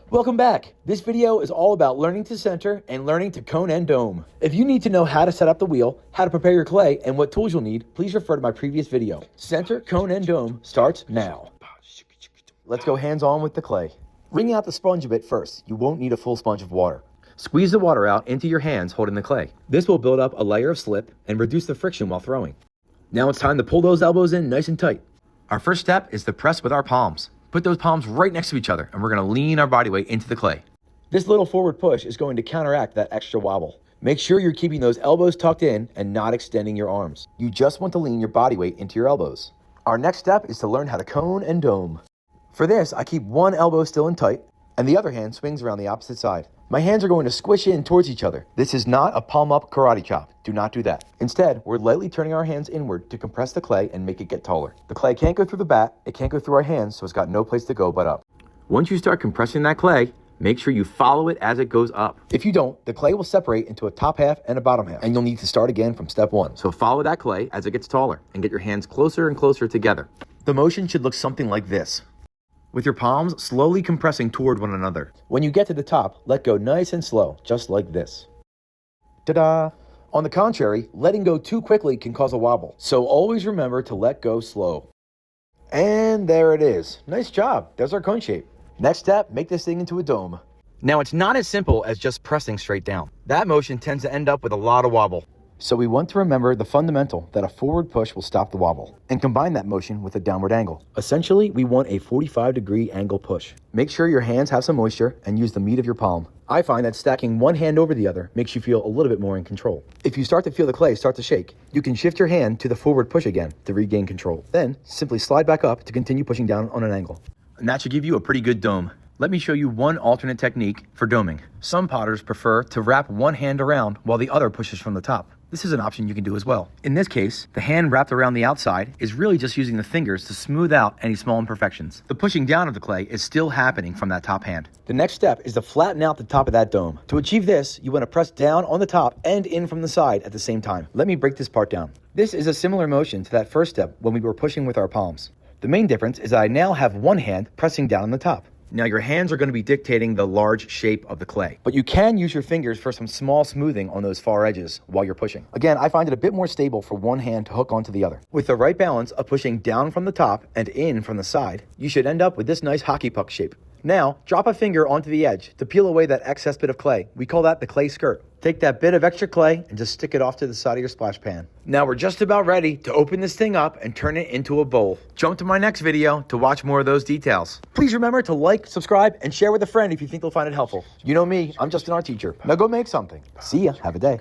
Welcome back. This video is all about learning to center and learning to cone and dome. If you need to know how to set up the wheel, how to prepare your clay, and what tools you'll need, please refer to my previous video. Center, cone, and dome starts now. Let's go hands-on with the clay. Wring out the sponge a bit first. You won't need a full sponge of water. Squeeze the water out into your hands holding the clay. This will build up a layer of slip and reduce the friction while throwing. Now it's time to pull those elbows in nice and tight. Our first step is to press with our palms. Put those palms right next to each other, and we're going to lean our body weight into the clay. This little forward push is going to counteract that extra wobble. Make sure you're keeping those elbows tucked in and not extending your arms. You just want to lean your body weight into your elbows. Our next step is to learn how to cone and dome. For this, I keep one elbow still and tight, and the other hand swings around the opposite side. My hands are going to squish in towards each other. This is not a palm-up karate chop. Do not do that. Instead, we're lightly turning our hands inward to compress the clay and make it get taller. The clay can't go through the bat, it can't go through our hands, so it's got no place to go but up. Once you start compressing that clay, make sure you follow it as it goes up. If you don't, the clay will separate into a top half and a bottom half, and you'll need to start again from step one. So follow that clay as it gets taller, and get your hands closer and closer together. The motion should look something like this, with your palms slowly compressing toward one another. When you get to the top, let go nice and slow, just like this. Ta-da! On the contrary, letting go too quickly can cause a wobble, so always remember to let go slow. And there it is. Nice job. There's our cone shape. Next step, make this thing into a dome. Now it's not as simple as just pressing straight down. That motion tends to end up with a lot of wobble. So we want to remember the fundamental that a forward push will stop the wobble, and combine that motion with a downward angle. Essentially, we want a 45-degree angle push. Make sure your hands have some moisture and use the meat of your palm. I find that stacking one hand over the other makes you feel a little bit more in control. If you start to feel the clay start to shake, you can shift your hand to the forward push again to regain control. Then simply slide back up to continue pushing down on an angle. And that should give you a pretty good dome. Let me show you one alternate technique for doming. Some potters prefer to wrap one hand around while the other pushes from the top. This is an option you can do as well. In this case, the hand wrapped around the outside is really just using the fingers to smooth out any small imperfections. The pushing down of the clay is still happening from that top hand. The next step is to flatten out the top of that dome. To achieve this, you want to press down on the top and in from the side at the same time. Let me break this part down. This is a similar motion to that first step when we were pushing with our palms. The main difference is that I now have one hand pressing down on the top. Now your hands are going to be dictating the large shape of the clay, but you can use your fingers for some small smoothing on those far edges while you're pushing. Again, I find it a bit more stable for one hand to hook onto the other. With the right balance of pushing down from the top and in from the side, you should end up with this nice hockey puck shape. Now, drop a finger onto the edge to peel away that excess bit of clay. We call that the clay skirt. Take that bit of extra clay and just stick it off to the side of your splash pan. Now we're just about ready to open this thing up and turn it into a bowl. Jump to my next video to watch more of those details. Please remember to like, subscribe, and share with a friend if you think they'll find it helpful. You know me, I'm just an art teacher. Now go make something. See ya, have a day.